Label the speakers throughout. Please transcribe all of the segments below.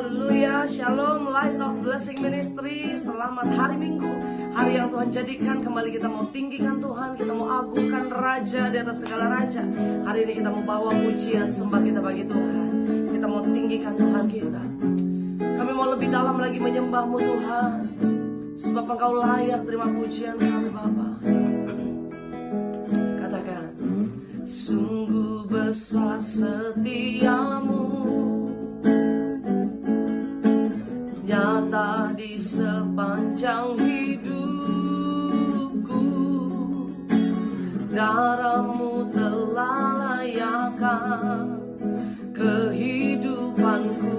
Speaker 1: Haleluya, Shalom Light of Blessing Ministry. Selamat hari Minggu, hari yang Tuhan jadikan. Kembali kita mau tinggikan Tuhan, kita mau agungkan Raja di atas segala raja. Hari ini kita mau bawa pujian sembah kita bagi Tuhan. Kita mau tinggikan Tuhan kita. Kami mau lebih dalam lagi menyembah-Mu Tuhan, sebab Engkau layak terima pujian kami Bapa. Katakan, sungguh besar setiamu, nyata di sepanjang hidupku. Darah-Mu telah layakkan kehidupanku.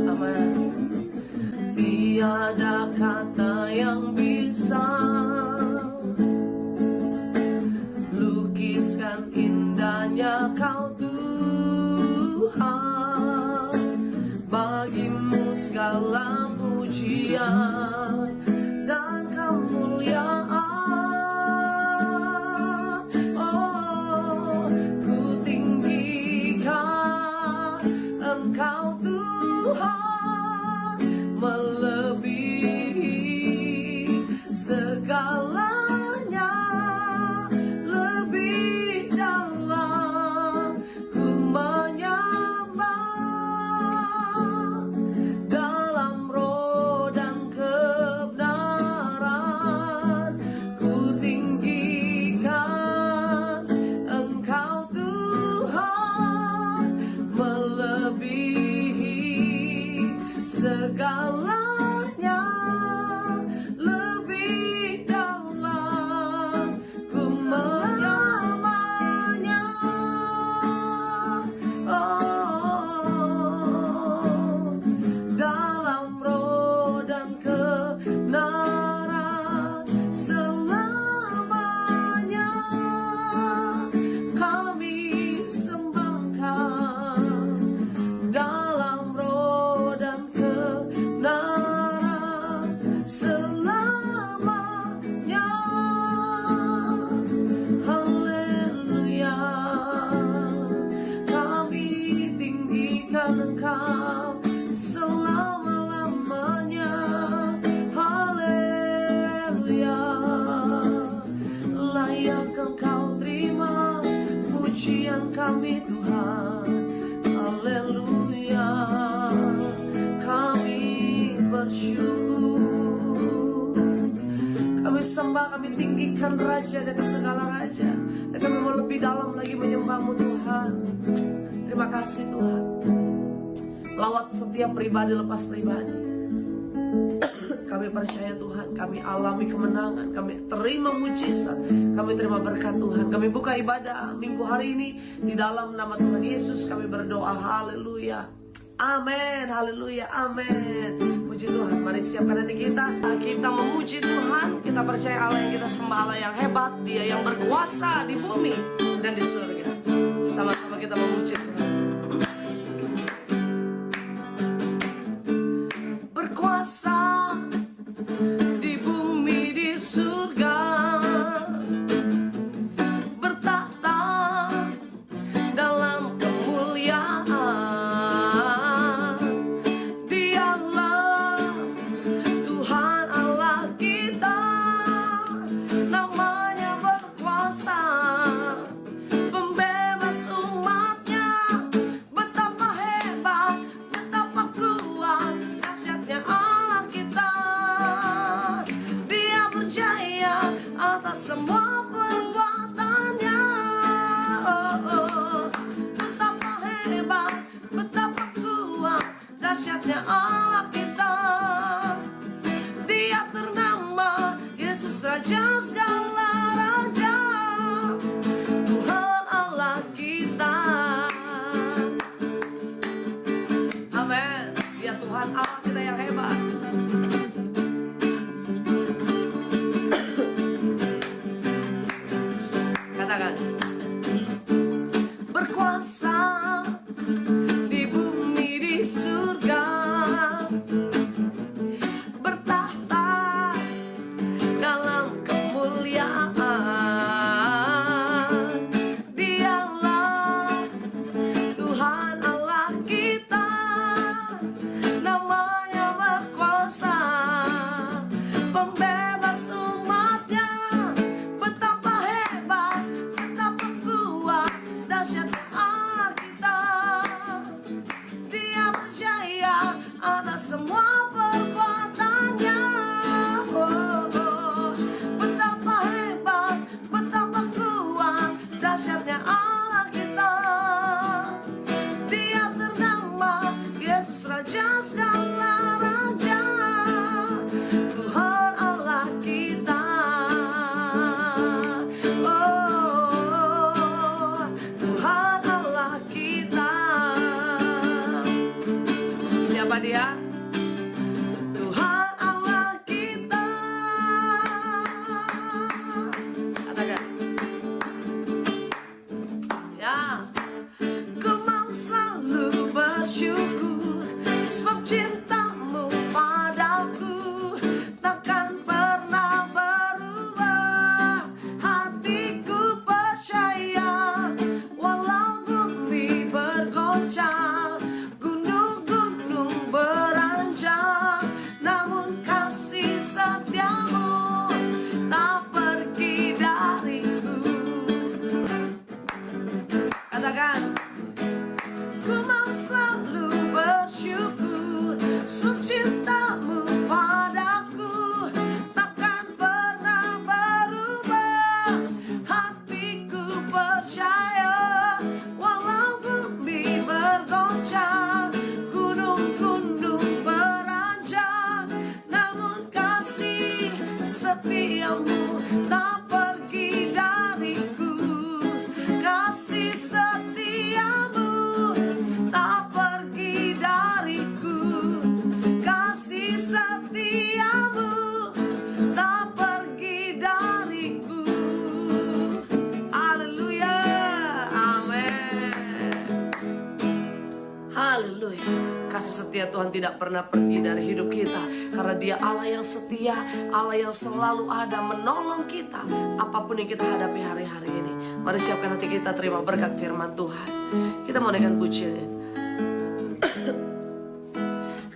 Speaker 1: Amin. Tiada kata yang bisa lukiskan indahnya Kau Tuhan. Bagimu segala pujian dan kemuliaan. Oh, ku tinggikan Engkau Tuhan, melebihi segalanya. Lebih dalam ku menyembah, dalam roh dan kebenaran ku tinggikan Engkau Tuhan, melebihi segalanya. Lebih dalam ku menyembahnya. Oh, dalam roh dan kebenaran selamanya kami sembahkan. Dalam roh dan kebenaran selamanya. Haleluya, kami tinggikan Engkau selama-lamanya. Haleluya, layak Engkau terima pujian kami Tuhan. Haleluya, kami bersyukur. Kami sembah, kami tinggikan Raja di atas segala raja. Dan kami mau lebih dalam lagi menyembah-Mu Tuhan. Terima kasih Tuhan. Lawat setiap pribadi lepas pribadi. Kami percaya Tuhan, kami alami kemenangan, kami terima mujizat, kami terima berkat Tuhan. Kami buka ibadah minggu hari ini di dalam nama Tuhan Yesus. Kami berdoa, haleluya, amin, haleluya, amin. Puji Tuhan, mari siapkan hati kita. Kita memuji Tuhan, kita percaya Allah yang kita sembah, Allah yang hebat. Dia yang berkuasa di bumi dan di surga. Sama-sama kita memuji Tuhan. Berkuasa di bumi di surga, bertahta dalam kemuliaan. Dialah Tuhan Allah kita, namanya berkuasa, pembebas umatnya. Betapa hebat, betapa kuat, dahsyatnya Allah kita. Dia percaya atas semua perbuatannya. Betapa hebat, betapa kuat, dahsyatnya Allah kita. Dia ternama Yesus, Raja segala raja, Tuhan Allah kita. Amin. Dia Tuhan Allah kita yang hebat. Katakan, berkuasa di bumi di surga, bertahta dalam kemuliaan. setiamu tak pergi dariku. Kasih setiamu tak pergi dariku. Kasih setiamu tak pergi dariku. Haleluya, amin. Haleluya. Kasih setia Tuhan tidak pernah pergi dari hidup kita, karena Dia Allah yang setia, Allah yang selalu ada menolong kita apapun yang kita hadapi hari-hari ini. Mari siapkan hati kita terima berkat firman Tuhan. Kita mau naikkan pujian.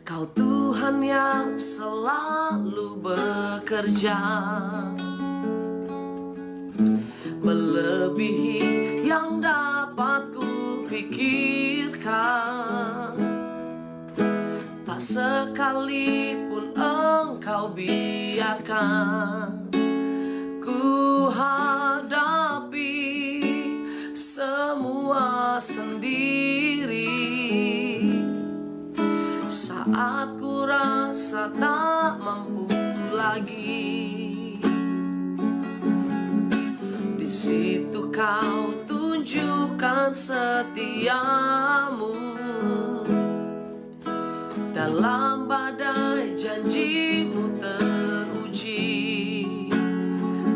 Speaker 1: Kau Tuhan yang selalu bekerja, melebihi yang dapat ku pikirkan. Tak sekalipun Engkau biarkan ku hadapi semua sendiri. Saat ku rasa tak mampu lagi, di situ Kau tunjukkan setiamu. Dalam badai janjimu teruji,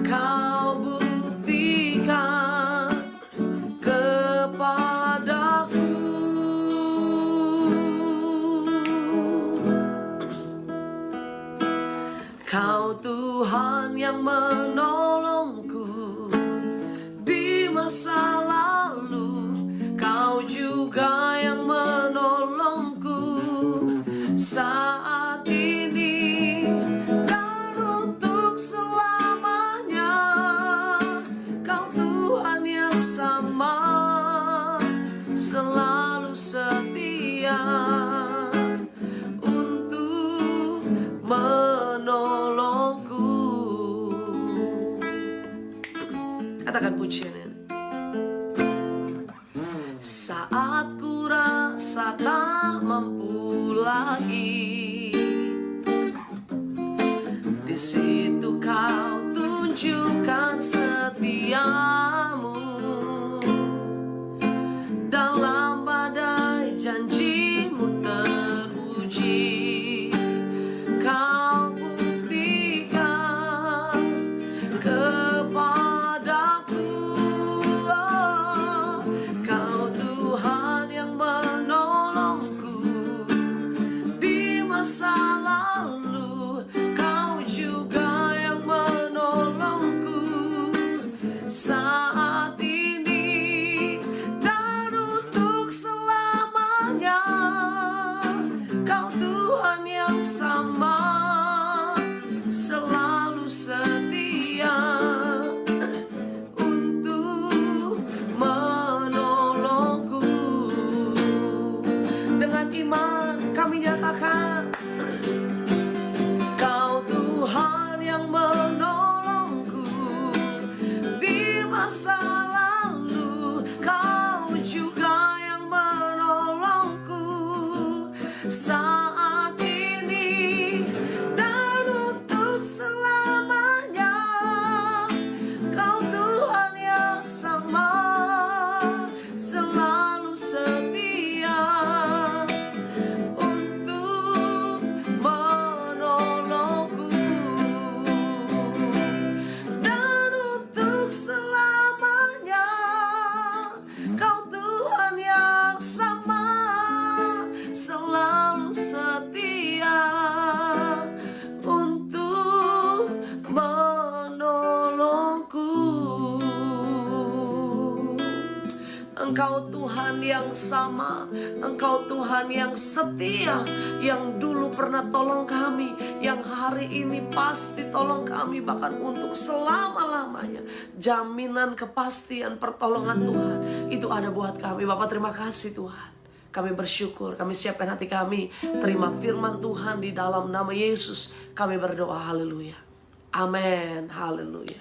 Speaker 1: Kau buktikan kepadaku. Kau Tuhan yang menolongku di masa lalu, Kau juga yang menolongku saat ini dan untuk selamanya. Kau Tuhan yang sama, selalu setia untuk menolongku. Katakan pujian ini. Saat ku rasa tak mampu lagi, di situ Kau tunjukkan setiamu. Dalam badai janjimu teruji, Kau buktikan kepadaku. Kau Tuhan yang menolongku di masa lalu, Kau juga yang menolongku saat ini dan untuk selamanya. Kau Tuhan yang sama, selalu setia untuk menolongku. Dengan iman kami nyatakan, Kau Tuhan yang menolongku di masa lalu, Kau juga yang menolongku saat ini dan untuk selamanya. Kau Tuhan yang sama, selalu setia untuk menolongku dan untuk selamanya. Kau Tuhan yang sama, selalu setia untuk menolongku. Engkau Tuhan yang sama, Engkau Tuhan yang setia, yang dulu pernah tolong kami, yang hari ini pasti tolong kami, bahkan untuk selama-lamanya. Jaminan kepastian pertolongan Tuhan itu ada buat kami. Bapak terima kasih Tuhan. Kami bersyukur, kami siapkan hati kami terima firman Tuhan di dalam nama Yesus. Kami berdoa, haleluya. Amin, haleluya.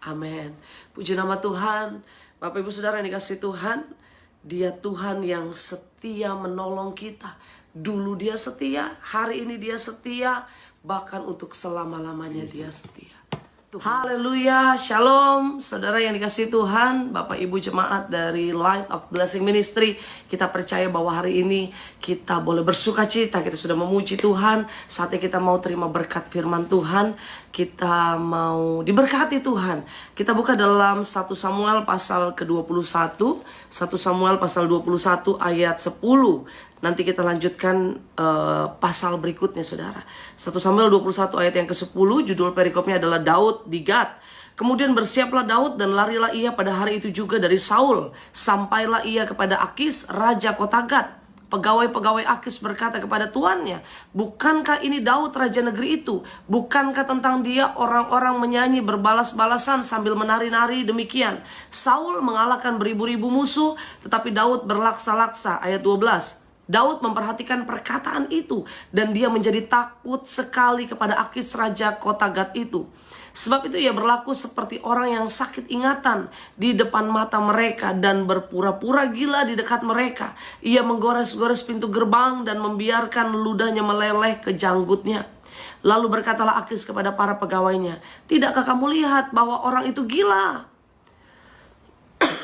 Speaker 1: Amin. Puji nama Tuhan. Bapak Ibu Saudara yang dikasih Tuhan, Dia Tuhan yang setia menolong kita. Dulu Dia setia, hari ini Dia setia, bahkan untuk selama-lamanya Dia setia. Haleluya, shalom, saudara yang dikasihi Tuhan, Bapak Ibu jemaat dari Light of Blessing Ministry. Kita percaya bahwa hari ini kita boleh bersuka cita, kita sudah memuji Tuhan. Saatnya kita mau terima berkat firman Tuhan, kita mau diberkati Tuhan. Kita buka dalam 1 Samuel pasal ke-21, 1 Samuel pasal 21 ayat 10. Nanti kita lanjutkan pasal berikutnya, saudara. 1 Samuel 21 ayat yang ke-10, judul perikopnya adalah Daud di Gat. Kemudian bersiaplah Daud dan larilah ia pada hari itu juga dari Saul. Sampailah ia kepada Akis, raja kota Gat. Pegawai-pegawai Akis berkata kepada tuannya, bukankah ini Daud raja negeri itu? Bukankah tentang dia orang-orang menyanyi berbalas-balasan sambil menari-nari demikian? Saul mengalahkan beribu-ribu musuh, tetapi Daud berlaksa-laksa. Ayat 12. Daud memperhatikan perkataan itu dan dia menjadi takut sekali kepada Akis raja kota Gat itu. Sebab itu ia berlaku seperti orang yang sakit ingatan di depan mata mereka dan berpura-pura gila di dekat mereka. Ia menggores-gores pintu gerbang dan membiarkan ludahnya meleleh ke janggutnya. Lalu berkatalah Akis kepada para pegawainya, tidakkah kamu lihat bahwa orang itu gila?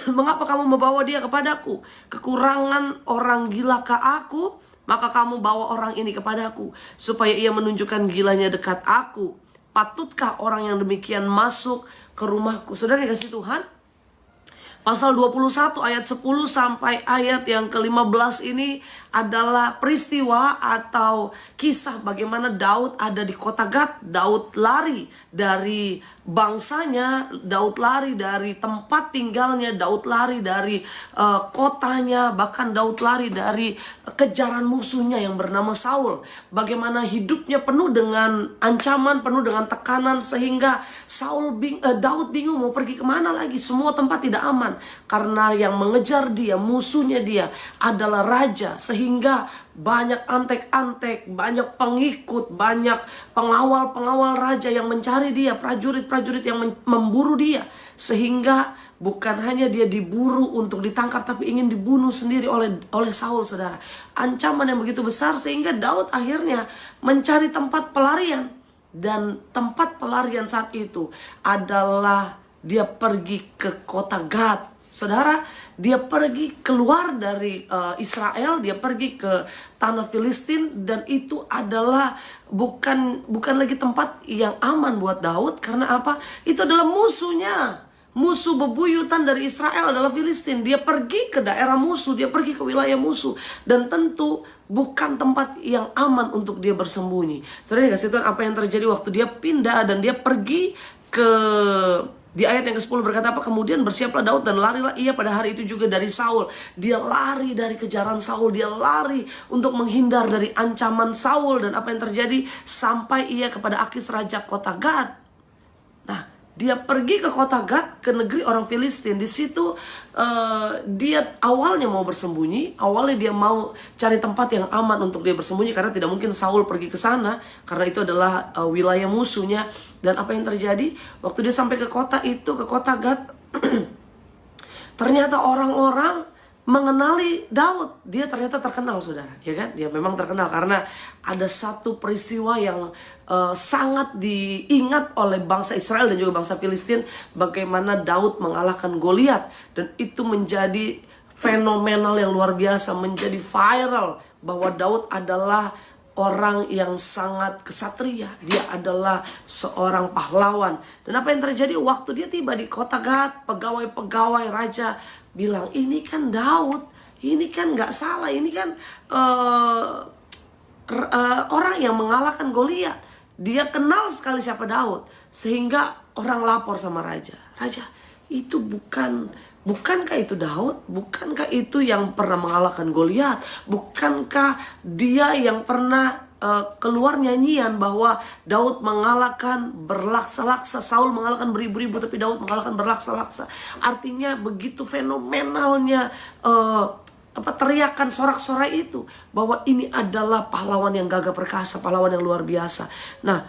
Speaker 1: Mengapa kamu membawa dia kepadaku? Kekurangan orang gilakah aku? Maka kamu bawa orang ini kepadaku, supaya ia menunjukkan gilanya dekat aku. Patutkah orang yang demikian masuk ke rumahku? Saudara dikasihi Tuhan, pasal 21 ayat 10 sampai ayat yang ke-15 ini adalah peristiwa atau kisah bagaimana Daud ada di kota Gat. Daud lari dari bangsanya, Daud lari dari tempat tinggalnya, Daud lari dari kotanya, bahkan Daud lari dari kejaran musuhnya yang bernama Saul. Bagaimana hidupnya penuh dengan ancaman, penuh dengan tekanan, sehingga Daud bingung mau pergi kemana lagi. Semua tempat tidak aman karena yang mengejar dia, musuhnya dia adalah raja, sehingga banyak antek-antek, banyak pengikut, banyak pengawal-pengawal raja yang mencari dia, prajurit-prajurit yang memburu dia. Sehingga bukan hanya dia diburu untuk ditangkap, tapi ingin dibunuh sendiri oleh Saul, saudara. Ancaman yang begitu besar sehingga Daud akhirnya mencari tempat pelarian. Dan tempat pelarian saat itu adalah dia pergi ke kota Gat. Saudara, dia pergi keluar dari Israel, dia pergi ke tanah Filistin, dan itu adalah bukan lagi tempat yang aman buat Daud. Karena apa? Itu adalah musuhnya. Musuh bebuyutan dari Israel adalah Filistin. Dia pergi ke daerah musuh, dia pergi ke wilayah musuh, dan tentu bukan tempat yang aman untuk dia bersembunyi. Saudara dikasih Tuhan, apa yang terjadi waktu dia pindah dan dia pergi ke... Di ayat yang ke-10 berkata apa? Kemudian bersiaplah Daud dan larilah ia pada hari itu juga dari Saul. Dia lari dari kejaran Saul. Dia lari untuk menghindar dari ancaman Saul. Dan apa yang terjadi? Sampai ia kepada Akis raja kota Gat. Nah, dia pergi ke kota Gat, ke negeri orang Filistin. Di situ dia awalnya mau bersembunyi. Awalnya dia mau cari tempat yang aman untuk dia bersembunyi, karena tidak mungkin Saul pergi ke sana, karena itu adalah wilayah musuhnya. Dan apa yang terjadi? Waktu dia sampai ke kota itu, ke kota Gat, ternyata orang-orang mengenali Daud. Dia ternyata terkenal, saudara, ya kan? Dia memang terkenal karena ada satu peristiwa yang sangat diingat oleh bangsa Israel dan juga bangsa Filistin, bagaimana Daud mengalahkan Goliat. Dan itu menjadi fenomenal yang luar biasa, menjadi viral, bahwa Daud adalah orang yang sangat kesatria. Dia adalah seorang pahlawan. Dan apa yang terjadi waktu dia tiba di kota Gat, pegawai-pegawai raja bilang, ini kan Daud, ini kan gak salah, ini kan orang yang mengalahkan Goliat. Dia kenal sekali siapa Daud, sehingga orang lapor sama raja. Raja, itu bukankah itu Daud? Bukankah itu yang pernah mengalahkan Goliat? Bukankah dia yang pernah keluar nyanyian bahwa Daud mengalahkan berlaksa-laksa, Saul mengalahkan beribu-ribu, tapi Daud mengalahkan berlaksa-laksa. Artinya begitu fenomenalnya teriakan sorak-sorai itu, bahwa ini adalah pahlawan yang gagah perkasa, pahlawan yang luar biasa. Nah,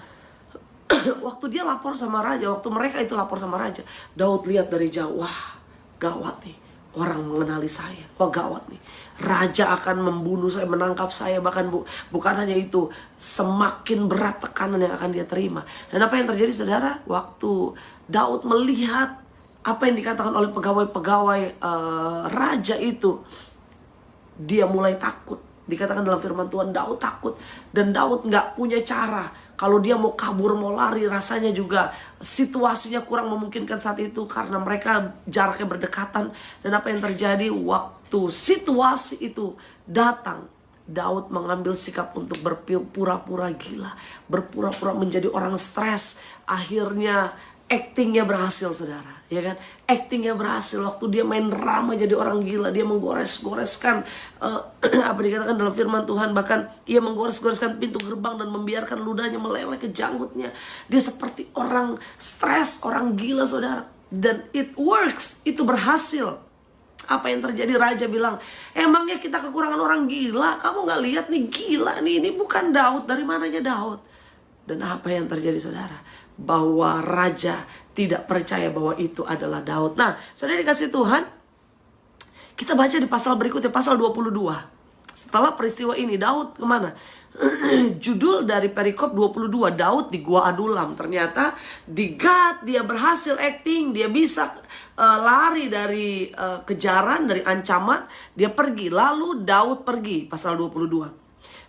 Speaker 1: waktu dia lapor sama raja, waktu mereka itu lapor sama raja, Daud lihat dari jauh, wah gawat nih, orang mengenali saya. Wah gawat nih. Raja akan membunuh saya, menangkap saya. Bahkan bukan hanya itu, semakin berat tekanan yang akan dia terima. Dan apa yang terjadi saudara? Waktu Daud melihat apa yang dikatakan oleh pegawai-pegawai raja itu, dia mulai takut. Dikatakan dalam firman Tuhan, Daud takut. Dan Daud gak punya cara. Kalau dia mau kabur, mau lari, rasanya juga situasinya kurang memungkinkan saat itu. Karena mereka jaraknya berdekatan. Dan apa yang terjadi waktu situasi itu datang, Daud mengambil sikap untuk berpura-pura gila. Berpura-pura menjadi orang stres. Akhirnya actingnya berhasil saudara. Ya kan, actingnya berhasil. Waktu dia main drama jadi orang gila, dia menggores-goreskan apa dikatakan dalam firman Tuhan, bahkan ia menggores-goreskan pintu gerbang dan membiarkan ludahnya meleleh ke janggutnya. Dia seperti orang stres, orang gila saudara. Dan it works, itu berhasil. Apa yang terjadi? Raja bilang, emangnya kita kekurangan orang gila? Kamu gak lihat nih, gila nih, ini bukan Daud. Dari mananya Daud? Dan apa yang terjadi saudara? Bahwa raja tidak percaya bahwa itu adalah Daud. Nah, saudara dikasih Tuhan, kita baca di pasal berikutnya, pasal 22. Setelah peristiwa ini, Daud kemana? Judul dari perikop 22, Daud di Gua Adulam. Ternyata di Gad dia berhasil acting, dia bisa lari dari kejaran, dari ancaman. Dia pergi, lalu Daud pergi, pasal 22.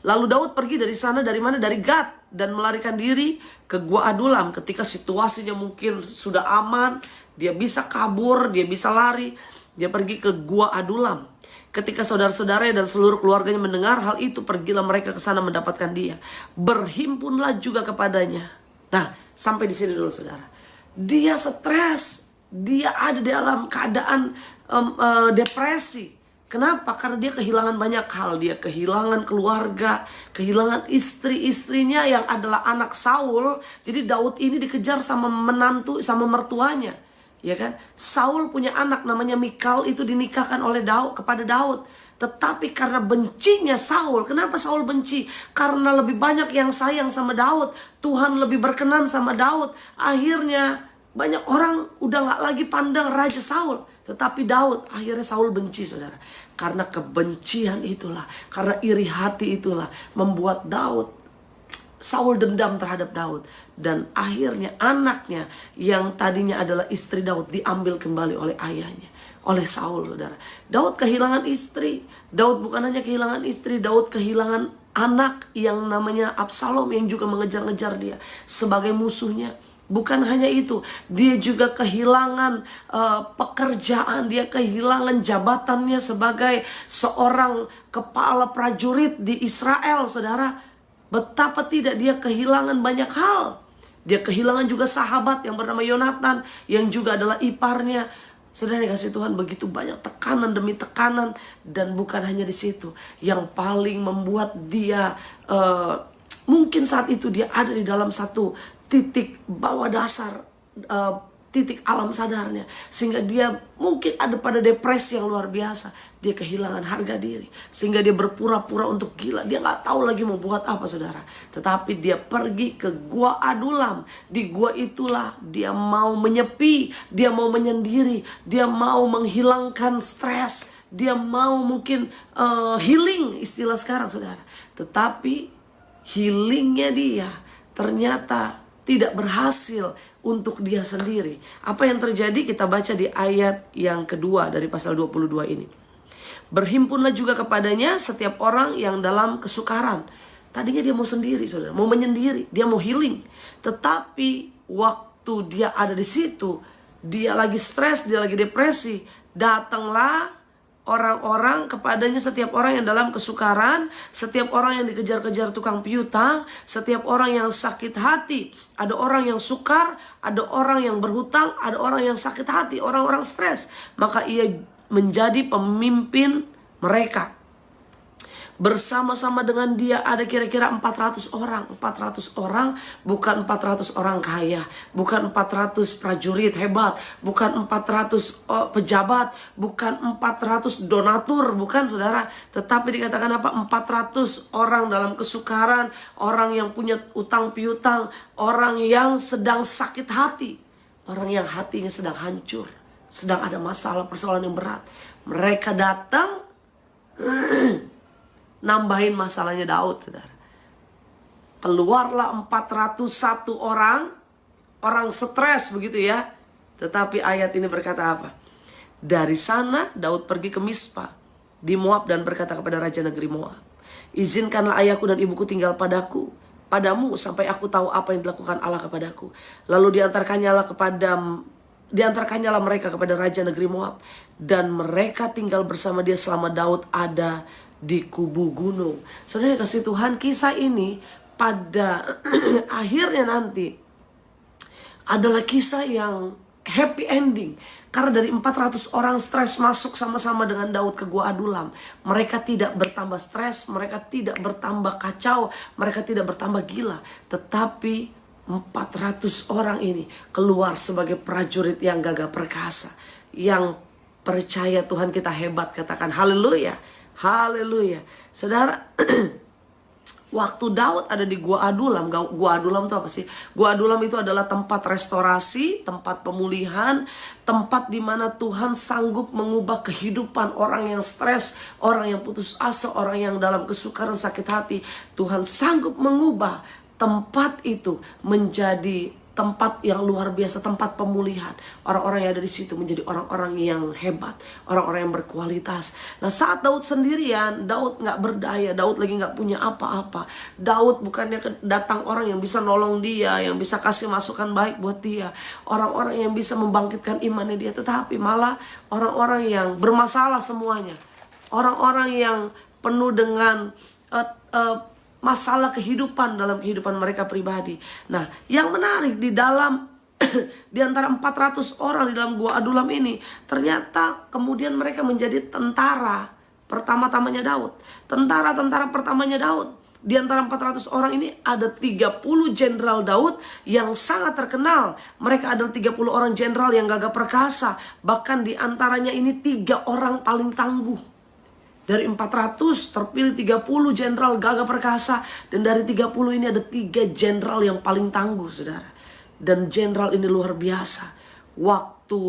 Speaker 1: Lalu Daud pergi dari sana, dari mana? Dari Gad, dan melarikan diri ke Gua Adulam. Ketika situasinya mungkin sudah aman, dia bisa kabur, dia bisa lari. Dia pergi ke Gua Adulam. Ketika saudara-saudaranya dan seluruh keluarganya mendengar hal itu, pergilah mereka ke sana mendapatkan dia. Berhimpunlah juga kepadanya. Nah, sampai di sini dulu saudara. Dia stres, dia ada dalam keadaan depresi. Kenapa? Karena dia kehilangan banyak hal. Dia kehilangan keluarga, kehilangan istri-istrinya yang adalah anak Saul. Jadi Daud ini dikejar sama menantu, sama mertuanya. Ya kan? Saul punya anak namanya Mikal, itu dinikahkan oleh Daud kepada Daud. Tetapi karena bencinya Saul, kenapa Saul benci? Karena lebih banyak yang sayang sama Daud. Tuhan lebih berkenan sama Daud. Akhirnya banyak orang udah gak lagi pandang Raja Saul. Tetapi Daud, akhirnya Saul benci saudara. Karena kebencian itulah, karena iri hati itulah membuat Saul dendam terhadap Daud. Dan akhirnya anaknya yang tadinya adalah istri Daud diambil kembali oleh ayahnya, oleh Saul saudara. Daud kehilangan istri. Daud bukan hanya kehilangan istri, Daud kehilangan anak yang namanya Absalom yang juga mengejar-ngejar dia sebagai musuhnya. Bukan hanya itu, dia juga kehilangan pekerjaan, dia kehilangan jabatannya sebagai seorang kepala prajurit di Israel, saudara. Betapa tidak dia kehilangan banyak hal. Dia kehilangan juga sahabat yang bernama Yonatan, yang juga adalah iparnya. Saudara dikasih Tuhan, begitu banyak tekanan demi tekanan. Dan bukan hanya di situ, yang paling membuat dia mungkin saat itu dia ada di dalam satu titik bawah dasar, titik alam sadarnya, sehingga dia mungkin ada pada depresi yang luar biasa. Dia kehilangan harga diri, sehingga dia berpura-pura untuk gila. Dia gak tahu lagi mau buat apa saudara. Tetapi dia pergi ke Gua Adulam. Di gua itulah dia mau menyepi, dia mau menyendiri, dia mau menghilangkan stres, dia mau mungkin healing istilah sekarang saudara. Tetapi healingnya dia ternyata tidak berhasil untuk dia sendiri. Apa yang terjadi? Kita baca di ayat yang kedua dari pasal 22 ini. Berhimpunlah juga kepadanya setiap orang yang dalam kesukaran. Tadinya dia mau sendiri, saudara, mau menyendiri, dia mau healing. Tetapi waktu dia ada di situ, dia lagi stres, dia lagi depresi, datanglah orang-orang kepadanya, setiap orang yang dalam kesukaran, setiap orang yang dikejar-kejar tukang piutang, setiap orang yang sakit hati. Ada orang yang sukar, ada orang yang berhutang, ada orang yang sakit hati, orang-orang stres. Maka ia menjadi pemimpin mereka. Bersama-sama dengan dia ada kira-kira 400 orang. 400 orang, bukan 400 orang kaya, bukan 400 prajurit hebat, bukan 400 pejabat, bukan 400 donatur, bukan saudara. Tetapi dikatakan apa? 400 orang dalam kesukaran, orang yang punya utang piutang, orang yang sedang sakit hati, orang yang hatinya sedang hancur. sedang ada masalah persoalan yang berat. Mereka datang nambahin masalahnya Daud, saudara. Keluarlah 401 orang stres begitu ya. Tetapi ayat ini berkata apa? Dari sana Daud pergi ke Mispa di Moab dan berkata kepada raja negeri Moab, izinkanlah ayahku dan ibuku tinggal padamu sampai aku tahu apa yang dilakukan Allah kepadaku. Lalu diantarkannyalah mereka kepada raja negeri Moab, dan mereka tinggal bersama dia selama Daud ada di kubu gunung. Saudara kasih Tuhan, kisah ini pada akhirnya nanti adalah kisah yang happy ending. Karena dari 400 orang stres masuk sama-sama dengan Daud ke Gua Adulam, mereka tidak bertambah stres, mereka tidak bertambah kacau, mereka tidak bertambah gila. Tetapi 400 orang ini keluar sebagai prajurit yang gagah perkasa, yang percaya Tuhan kita hebat. Katakan haleluya, haleluya. Saudara, waktu Daud ada di Gua Adulam, Gua Adulam itu apa sih? Gua Adulam itu adalah tempat restorasi, tempat pemulihan, tempat di mana Tuhan sanggup mengubah kehidupan orang yang stres, orang yang putus asa, orang yang dalam kesukaran, sakit hati. Tuhan sanggup mengubah tempat itu menjadi tempat yang luar biasa, tempat pemulihan. Orang-orang yang ada di situ menjadi orang-orang yang hebat, orang-orang yang berkualitas. Nah, saat Daud sendirian, Daud gak berdaya, Daud lagi gak punya apa-apa. Daud bukannya datang orang yang bisa nolong dia, yang bisa kasih masukan baik buat dia, orang-orang yang bisa membangkitkan imannya dia, tetapi malah orang-orang yang bermasalah semuanya, orang-orang yang penuh dengan masalah kehidupan dalam kehidupan mereka pribadi. Nah, yang menarik di dalam di antara 400 orang di dalam Gua Adulam ini, ternyata kemudian mereka menjadi tentara pertama-tamanya Daud. Tentara-tentara pertamanya Daud. Di antara 400 orang ini ada 30 jenderal Daud yang sangat terkenal. Mereka adalah 30 orang jenderal yang gagah perkasa. Bahkan di antaranya ini 3 orang paling tangguh. Dari 400 terpilih 30 jenderal gagah perkasa. Dan dari 30 ini ada 3 jenderal yang paling tangguh, saudara. Dan jenderal ini luar biasa. Waktu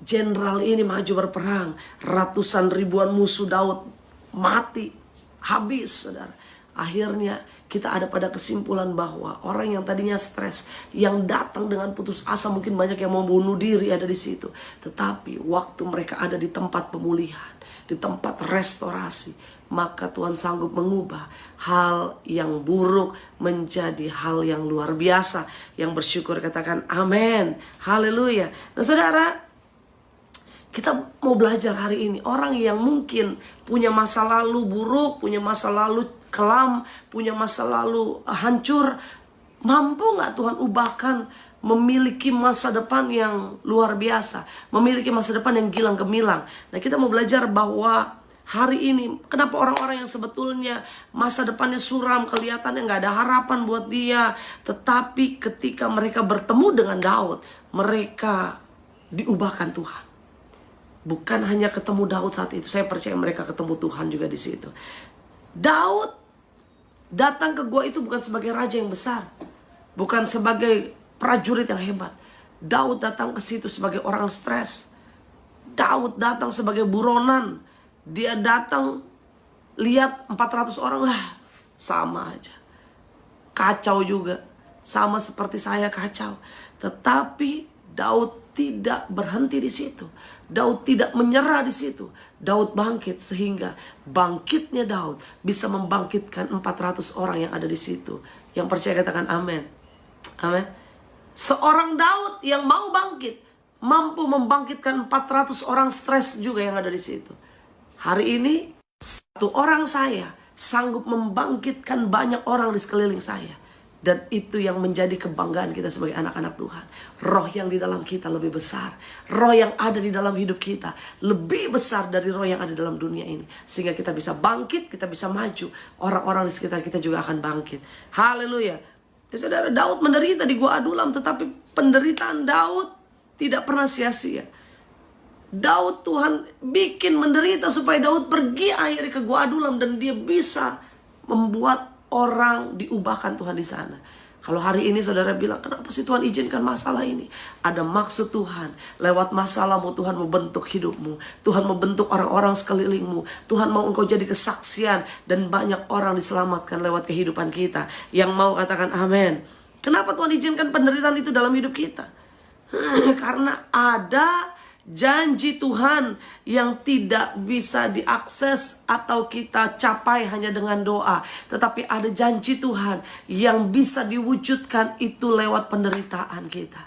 Speaker 1: jenderal ini maju berperang, ratusan ribuan musuh Daud mati, habis, saudara. Akhirnya kita ada pada kesimpulan bahwa orang yang tadinya stres, yang datang dengan putus asa, mungkin banyak yang mau bunuh diri ada di situ. Tetapi waktu mereka ada di tempat pemulihan, di tempat restorasi, maka Tuhan sanggup mengubah hal yang buruk menjadi hal yang luar biasa. Yang bersyukur katakan amin, haleluya. Nah, saudara, kita mau belajar hari ini. Orang yang mungkin punya masa lalu buruk, punya masa lalu kelam, punya masa lalu hancur, mampu gak Tuhan ubahkan memiliki masa depan yang luar biasa, memiliki masa depan yang gilang gemilang. Nah, kita mau belajar bahwa hari ini, kenapa orang-orang yang sebetulnya masa depannya suram, kelihatannya gak ada harapan buat dia, tetapi ketika mereka bertemu dengan Daud, mereka diubahkan Tuhan. Bukan hanya ketemu Daud saat itu, saya percaya mereka ketemu Tuhan juga di situ. Daud datang ke gua itu bukan sebagai raja yang besar, bukan sebagai prajurit yang hebat. Daud datang ke situ sebagai orang stres. Daud datang sebagai buronan. Dia datang lihat 400 orang, lah sama aja, kacau juga, sama seperti saya kacau. Tetapi Daud tidak berhenti di situ. Daud tidak menyerah di situ. Daud bangkit, sehingga bangkitnya Daud bisa membangkitkan 400 orang yang ada di situ. Yang percaya katakan amin. Amin. Seorang Daud yang mau bangkit mampu membangkitkan 400 orang stres juga yang ada di situ. Hari ini satu orang saya sanggup membangkitkan banyak orang di sekeliling saya. Dan itu yang menjadi kebanggaan kita sebagai anak-anak Tuhan. Roh yang di dalam kita lebih besar. Roh yang ada di dalam hidup kita lebih besar dari roh yang ada dalam dunia ini. Sehingga kita bisa bangkit, kita bisa maju. Orang-orang di sekitar kita juga akan bangkit. Haleluya. Ya, saudara, Daud menderita di Gua Adulam. Tetapi penderitaan Daud tidak pernah sia-sia. Daud Tuhan bikin menderita supaya Daud pergi akhirnya ke Gua Adulam. Dan dia bisa membuat orang diubahkan Tuhan di sana. Kalau hari ini saudara bilang, kenapa sih Tuhan izinkan masalah ini? Ada maksud Tuhan. Lewat masalahmu Tuhan membentuk hidupmu. Tuhan membentuk orang-orang sekelilingmu. Tuhan mau engkau jadi kesaksian. Dan banyak orang diselamatkan lewat kehidupan kita. Yang mau katakan amin. Kenapa Tuhan izinkan penderitaan itu dalam hidup kita? Karena ada janji Tuhan yang tidak bisa diakses atau kita capai hanya dengan doa. Tetapi ada janji Tuhan yang bisa diwujudkan itu lewat penderitaan kita.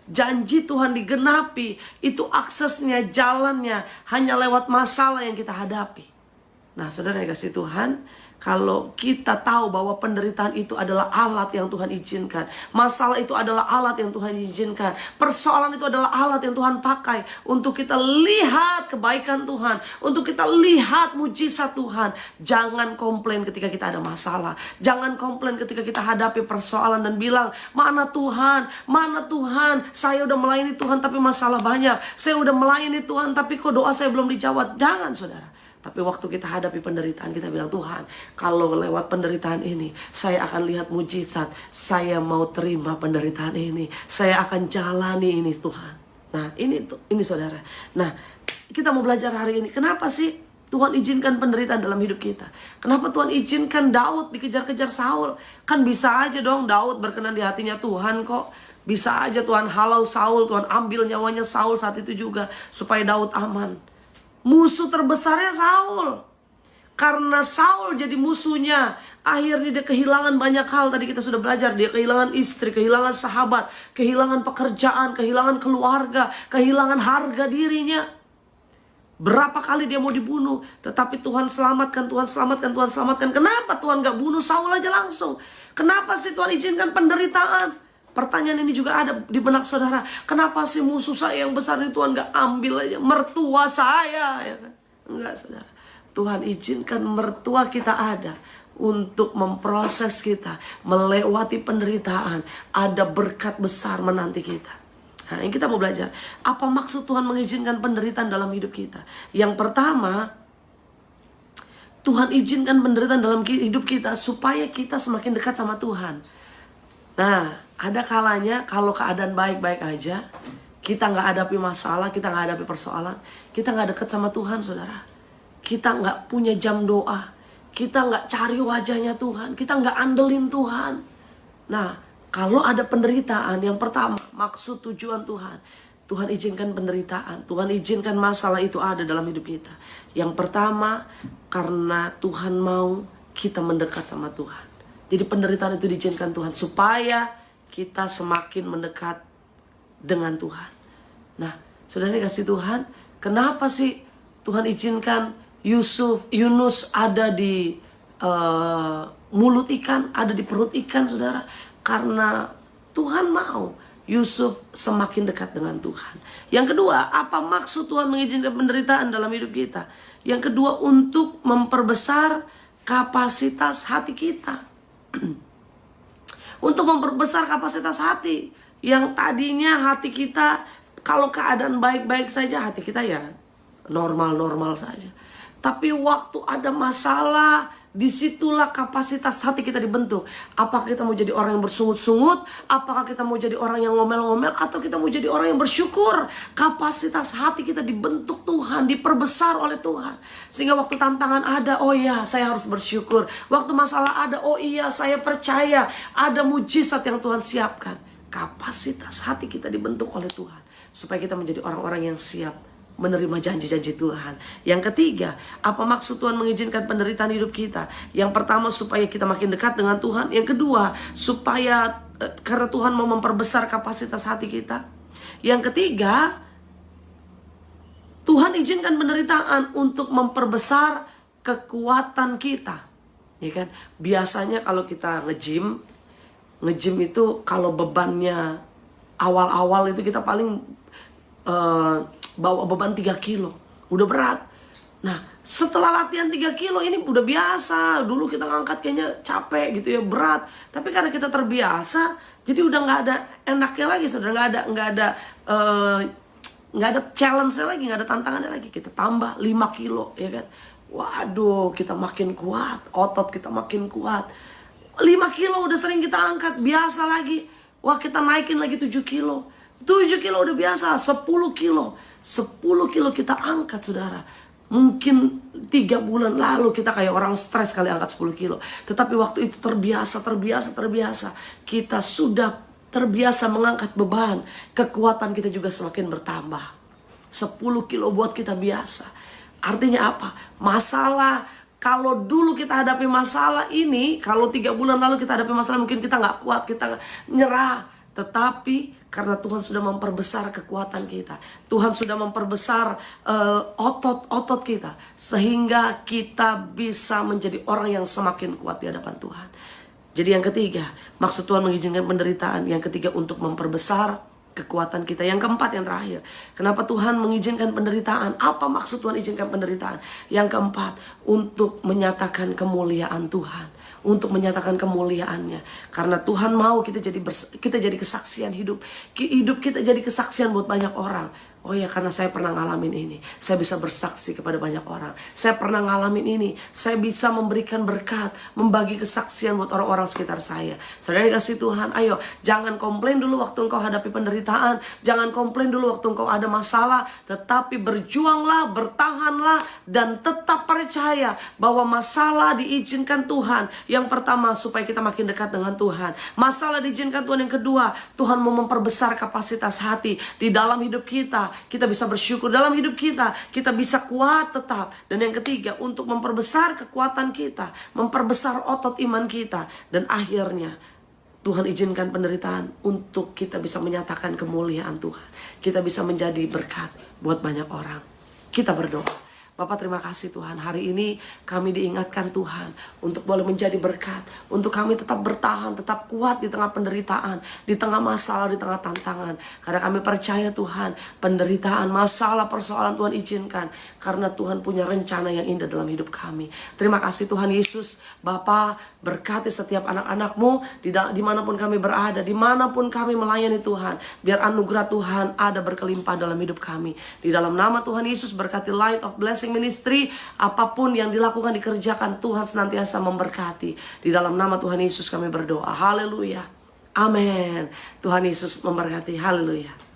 Speaker 1: Janji Tuhan digenapi, itu aksesnya, jalannya hanya lewat masalah yang kita hadapi. Nah saudara yang kasih Tuhan, kalau kita tahu bahwa penderitaan itu adalah alat yang Tuhan izinkan. Masalah itu adalah alat yang Tuhan izinkan. Persoalan itu adalah alat yang Tuhan pakai. Untuk kita lihat kebaikan Tuhan. Untuk kita lihat mujizat Tuhan. Jangan komplain ketika kita ada masalah. Jangan komplain ketika kita hadapi persoalan dan bilang, mana Tuhan? Mana Tuhan? Saya udah melayani Tuhan tapi masalah banyak. Saya udah melayani Tuhan tapi kok doa saya belum dijawab. Jangan saudara. Tapi waktu kita hadapi penderitaan, kita bilang, Tuhan, kalau lewat penderitaan ini, saya akan lihat mujizat. Saya mau terima penderitaan ini. Saya akan jalani ini, Tuhan. Nah, ini saudara. Nah, kita mau belajar hari ini. Kenapa sih Tuhan izinkan penderitaan dalam hidup kita? Kenapa Tuhan izinkan Daud dikejar-kejar Saul? Kan bisa aja dong Daud berkenan di hatinya Tuhan kok. Bisa aja Tuhan halau Saul, Tuhan ambil nyawanya Saul saat itu juga. Supaya Daud aman. Musuh terbesarnya Saul. Karena Saul jadi musuhnya, akhirnya dia kehilangan banyak hal. Tadi kita sudah belajar, dia kehilangan istri, kehilangan sahabat, kehilangan pekerjaan, kehilangan keluarga, kehilangan harga dirinya. Berapa kali dia mau dibunuh, tetapi Tuhan selamatkan, Tuhan selamatkan, Tuhan selamatkan. Kenapa Tuhan gak bunuh Saul aja langsung? Kenapa sih Tuhan izinkan penderitaan? Pertanyaan ini juga ada di benak saudara. Kenapa sih musuh saya yang besar ini Tuhan gak ambil aja? Mertua saya, ya kan? Enggak saudara. Tuhan izinkan mertua kita ada untuk memproses kita, melewati penderitaan. Ada berkat besar menanti kita. Nah, yang kita mau belajar, apa maksud Tuhan mengizinkan penderitaan dalam hidup kita? Yang pertama, Tuhan izinkan penderitaan dalam hidup kita supaya kita semakin dekat sama Tuhan. Nah, ada kalanya kalau keadaan baik-baik aja, kita nggak hadapi masalah, kita nggak hadapi persoalan, kita nggak dekat sama Tuhan, saudara. Kita nggak punya jam doa, kita nggak cari wajahnya Tuhan, kita nggak andelin Tuhan. Nah, kalau ada penderitaan, yang pertama, maksud tujuan Tuhan. Tuhan izinkan penderitaan, Tuhan izinkan masalah itu ada dalam hidup kita. Yang pertama, karena Tuhan mau kita mendekat sama Tuhan. Jadi penderitaan itu diizinkan Tuhan supaya kita semakin mendekat dengan Tuhan. Nah, saudara kasih Tuhan, kenapa sih Tuhan izinkan Yunus ada di mulut ikan, ada di perut ikan, saudara? Karena Tuhan mau Yusuf semakin dekat dengan Tuhan. Yang kedua, apa maksud Tuhan mengizinkan penderitaan dalam hidup kita? Yang kedua, untuk memperbesar kapasitas hati kita. Untuk memperbesar kapasitas hati. Yang tadinya hati kita, kalau keadaan baik-baik saja, hati kita ya normal-normal saja. Tapi waktu ada masalah, disitulah kapasitas hati kita dibentuk. Apakah kita mau jadi orang yang bersungut-sungut? Apakah kita mau jadi orang yang ngomel-ngomel? Atau kita mau jadi orang yang bersyukur? Kapasitas hati kita dibentuk Tuhan, diperbesar oleh Tuhan. Sehingga waktu tantangan ada, oh iya saya harus bersyukur. Waktu masalah ada, oh iya saya percaya ada mujizat yang Tuhan siapkan. Kapasitas hati kita dibentuk oleh Tuhan. Supaya kita menjadi orang-orang yang siap menerima janji-janji Tuhan. Yang ketiga, apa maksud Tuhan mengizinkan penderitaan hidup kita? Yang pertama, supaya kita makin dekat dengan Tuhan. Yang kedua, supaya karena Tuhan mau memperbesar kapasitas hati kita. Yang ketiga, Tuhan izinkan penderitaan untuk memperbesar kekuatan kita. Ya kan? Biasanya kalau kita nge-gym itu kalau bebannya awal-awal itu kita paling bawa beban 3 kilo, udah berat. Nah, setelah latihan 3 kilo ini udah biasa. Dulu kita ngangkat kayaknya capek gitu ya, berat. Tapi karena kita terbiasa, jadi udah nggak ada enaknya lagi, saudara. Nggak ada challenge-nya lagi, nggak ada tantangannya lagi. Kita tambah 5 kilo, ya kan? Waduh, kita makin kuat, otot kita makin kuat. 5 kilo udah sering kita angkat, biasa lagi. Wah, kita naikin lagi 7 kilo. 7 kilo udah biasa, 10 kilo. 10 kilo kita angkat, saudara. Mungkin 3 bulan lalu kita kayak orang stres kali angkat 10 kilo. Tetapi waktu itu terbiasa. Kita sudah terbiasa mengangkat beban. Kekuatan kita juga semakin bertambah. 10 kilo buat kita biasa. Artinya apa? Masalah, kalau dulu kita hadapi masalah ini, kalau 3 bulan lalu kita hadapi masalah, mungkin kita nggak kuat, kita nyerah. Tetapi karena Tuhan sudah memperbesar kekuatan kita, Tuhan sudah memperbesar otot-otot kita, sehingga kita bisa menjadi orang yang semakin kuat di hadapan Tuhan. Jadi yang ketiga, maksud Tuhan mengizinkan penderitaan. Yang ketiga, untuk memperbesar kekuatan kita. Yang keempat, yang terakhir, kenapa Tuhan mengizinkan penderitaan? Apa maksud Tuhan izinkan penderitaan? Yang keempat, untuk menyatakan kemuliaan Tuhan, untuk menyatakan kemuliaannya. Karena Tuhan mau kita jadi kesaksian hidup kita jadi kesaksian buat banyak orang. Oh ya, karena saya pernah ngalamin ini, saya bisa bersaksi kepada banyak orang. Saya pernah ngalamin ini, saya bisa memberikan berkat, membagi kesaksian buat orang-orang sekitar saya. Saudara dikasih Tuhan, ayo jangan komplain dulu waktu engkau hadapi penderitaan, jangan komplain dulu waktu engkau ada masalah, tetapi berjuanglah, bertahanlah, dan tetap percaya bahwa masalah diizinkan Tuhan. Yang pertama, supaya kita makin dekat dengan Tuhan. Masalah diizinkan Tuhan. Yang kedua, Tuhan mau memperbesar kapasitas hati di dalam hidup kita. Kita bisa bersyukur dalam hidup kita bisa kuat tetap. Dan yang ketiga, untuk memperbesar kekuatan kita, memperbesar otot iman kita. Dan akhirnya Tuhan izinkan penderitaan untuk kita bisa menyatakan kemuliaan Tuhan. Kita bisa menjadi berkat buat banyak orang. Kita berdoa. Bapak, terima kasih Tuhan, hari ini kami diingatkan Tuhan untuk boleh menjadi berkat, untuk kami tetap bertahan, tetap kuat di tengah penderitaan, di tengah masalah, di tengah tantangan. Karena kami percaya Tuhan, penderitaan, masalah, persoalan Tuhan izinkan, karena Tuhan punya rencana yang indah dalam hidup kami. Terima kasih Tuhan Yesus. Bapak, berkati setiap anak-anak-Mu dimanapun kami berada, dimanapun kami melayani Tuhan. Biar anugerah Tuhan ada berkelimpah dalam hidup kami. Di dalam nama Tuhan Yesus, berkati Light of Blessing Ministry, apapun yang dilakukan, dikerjakan, Tuhan senantiasa memberkati. Di dalam nama Tuhan Yesus kami berdoa. Haleluya. Amin. Tuhan Yesus memberkati. Haleluya.